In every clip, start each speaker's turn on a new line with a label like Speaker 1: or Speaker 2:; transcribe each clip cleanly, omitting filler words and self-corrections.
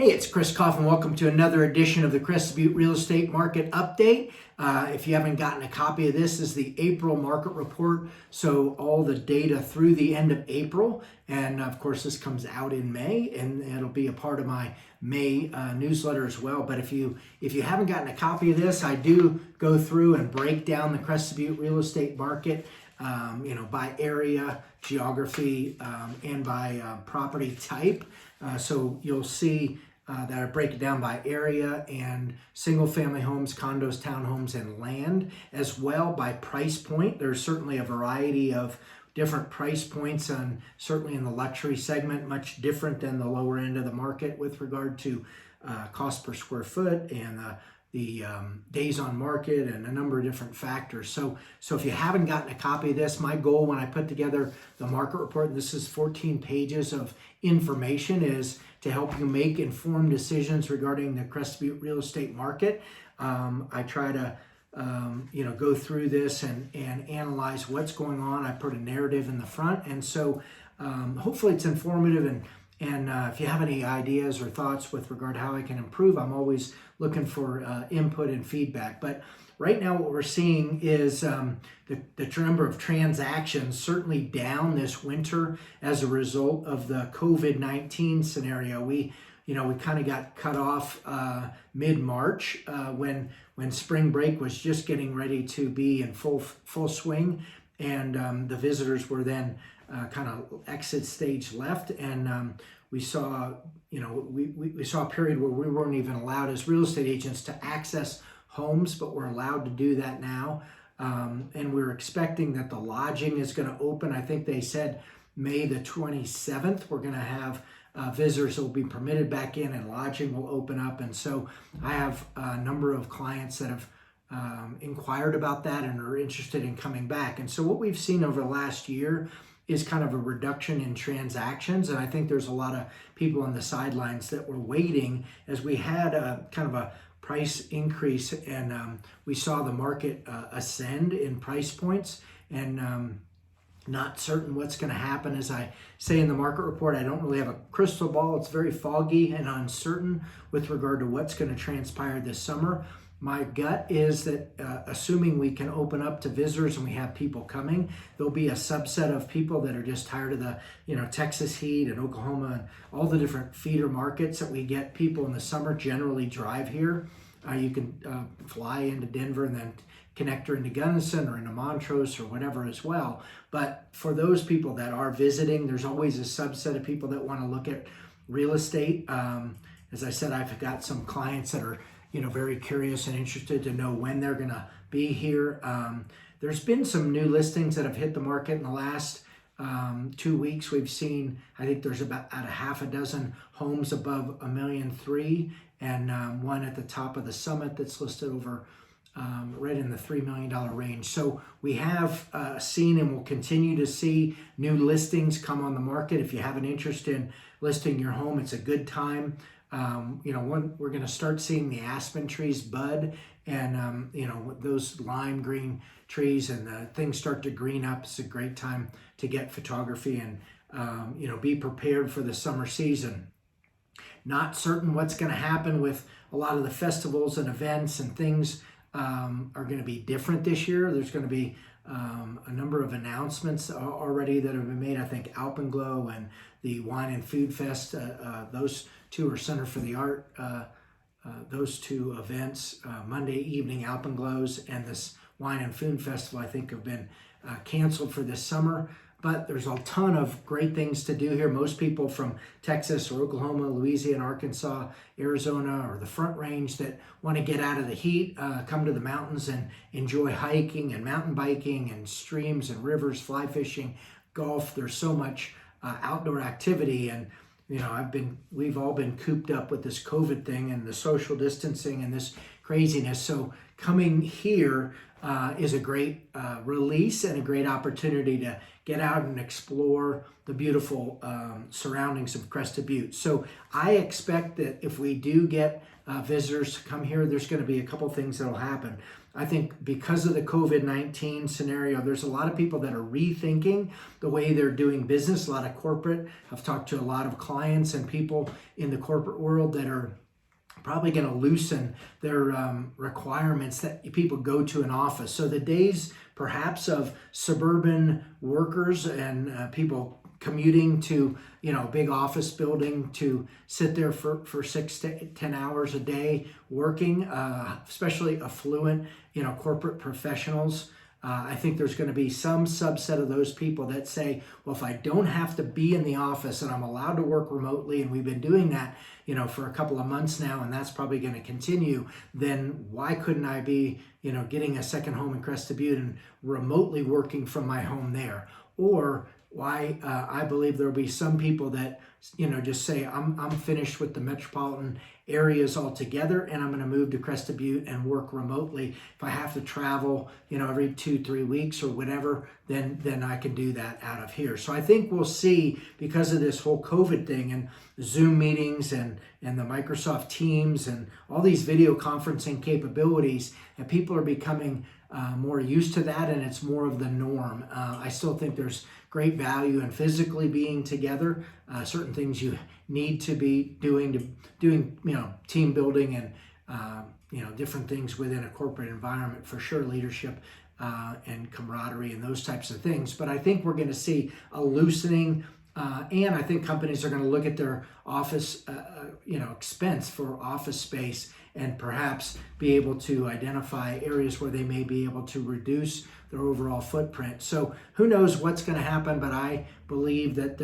Speaker 1: Hey, it's Chris Kopf, and welcome to another edition of the Crested Butte Real Estate Market Update. If you haven't gotten a copy of this, is the April market report, so all the data through the end of April, and of course this comes out in May, and it'll be a part of my May newsletter as well. But if you haven't gotten a copy of this, I do go through and break down the Crested Butte real estate market, by area, geography, and by property type. So you'll see that I break it down by area and single family homes, condos, townhomes, and land, as well by price point. There's certainly a variety of different price points, and certainly in the luxury segment, much different than the lower end of the market with regard to cost per square foot and the days on market and a number of different factors. So if you haven't gotten a copy of this, my goal when I put together the market report, and this is 14 pages of information, is to help you make informed decisions regarding the Crested Butte real estate market. I try to go through this and analyze what's going on. I put a narrative in the front, and so hopefully it's informative. And if you have any ideas or thoughts with regard to how I can improve, I'm always looking for input and feedback. But right now what we're seeing is the number of transactions certainly down this winter as a result of the COVID-19 scenario. We kind of got cut off mid-March when spring break was just getting ready to be in full swing, and the visitors were then kind of exit stage left, and we saw we saw a period where we weren't even allowed as real estate agents to access homes, but we're allowed to do that now, and we're expecting that the lodging is going to open. I think they said May the 27th we're going to have visitors will be permitted back in, and lodging will open up. And so I have a number of clients that have inquired about that and are interested in coming back. And so what we've seen over the last year is kind of a reduction in transactions, and I think there's a lot of people on the sidelines that were waiting as we had a kind of a price increase, and we saw the market ascend in price points, and not certain what's going to happen. As I say in the market report, I don't really have a crystal ball. It's very foggy and uncertain with regard to what's going to transpire this summer. My gut is that assuming we can open up to visitors and we have people coming, there'll be a subset of people that are just tired of the Texas heat and Oklahoma and all the different feeder markets that we get. People in the summer generally drive here. You can fly into Denver and then connect her into Gunnison or into Montrose or whatever as well. But for those people that are visiting, there's always a subset of people that want to look at real estate. As I said, I've got some clients that are very curious and interested to know when they're going to be here. There's been some new listings that have hit the market in the last 2 weeks. We've seen, I think there's about a half a dozen homes above $1.3 million, and one at the top of the Summit that's listed over right in the $3 million range. So we have seen and will continue to see new listings come on the market. If you have an interest in listing your home, it's a good time. We're going to start seeing the aspen trees bud, and those lime green trees and things start to green up. It's a great time to get photography and be prepared for the summer season. Not certain what's going to happen with a lot of the festivals and events, and things are going to be different this year. There's going to be a number of announcements already that have been made. I think Alpenglow and the Wine and Food Fest, those two are Center for the Art. Those two events, Monday evening Alpenglows and this Wine and Food Festival, I think have been canceled for this summer. But there's a ton of great things to do here. Most people from Texas or Oklahoma, Louisiana, Arkansas, Arizona, or the Front Range that want to get out of the heat, come to the mountains and enjoy hiking and mountain biking and streams and rivers, fly fishing, golf. There's so much outdoor activity, and we've all been cooped up with this COVID thing and the social distancing and this craziness. So coming here is a great release and a great opportunity to get out and explore the beautiful surroundings of Crested Butte. So I expect that if we do get visitors to come here, there's going to be a couple things that will happen. I think because of the COVID-19 scenario, there's a lot of people that are rethinking the way they're doing business. A lot of corporate. I've talked to a lot of clients and people in the corporate world that are probably going to loosen their requirements that people go to an office. So the days perhaps of suburban workers and people commuting to a big office building to sit there for 6 to 10 hours a day working, especially affluent corporate professionals. I think there's going to be some subset of those people that say, well, if I don't have to be in the office and I'm allowed to work remotely, and we've been doing that, for a couple of months now, and that's probably going to continue, then why couldn't I be, getting a second home in Crested Butte and remotely working from my home there? Or why I believe there'll be some people that just say I'm finished with the metropolitan areas altogether, and I'm going to move to Crested Butte and work remotely. If I have to travel every 2-3 weeks or whatever, then I can do that out of here. So I think we'll see, because of this whole COVID thing and Zoom meetings and the Microsoft Teams and all these video conferencing capabilities, that people are becoming more used to that, and it's more of the norm. I still think there's great value in physically being together. Certain things you need to be doing team building and different things within a corporate environment, for sure, leadership and camaraderie and those types of things. But I think we're going to see a loosening, and I think companies are going to look at their office expense for office space and perhaps be able to identify areas where they may be able to reduce their overall footprint. So who knows what's going to happen, but I believe that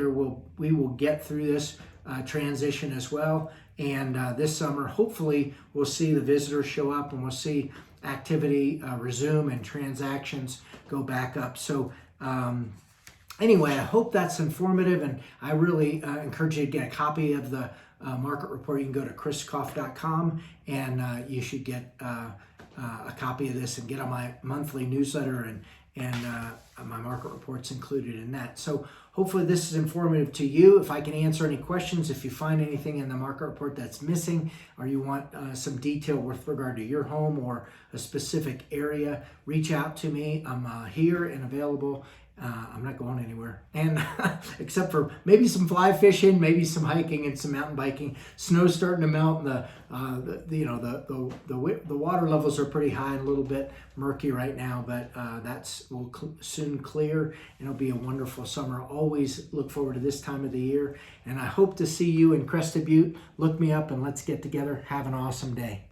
Speaker 1: we will get through this transition as well. And this summer, hopefully, we'll see the visitors show up, and we'll see activity resume and transactions go back up. So anyway, I hope that's informative, and I really encourage you to get a copy of the market report. You can go to chriskopf.com, and you should get a copy of this and get on my monthly newsletter, and my market report's included in that. So hopefully this is informative to you. If I can answer any questions, if you find anything in the market report that's missing, or you want some detail with regard to your home or a specific area, reach out to me. I'm here and available. I'm not going anywhere, and except for maybe some fly fishing, maybe some hiking and some mountain biking. Snow's starting to melt, and the water levels are pretty high and a little bit murky right now, but will soon clear, and it'll be a wonderful summer. Always look forward to this time of the year, and I hope to see you in Crested Butte. Look me up and let's get together. Have an awesome day.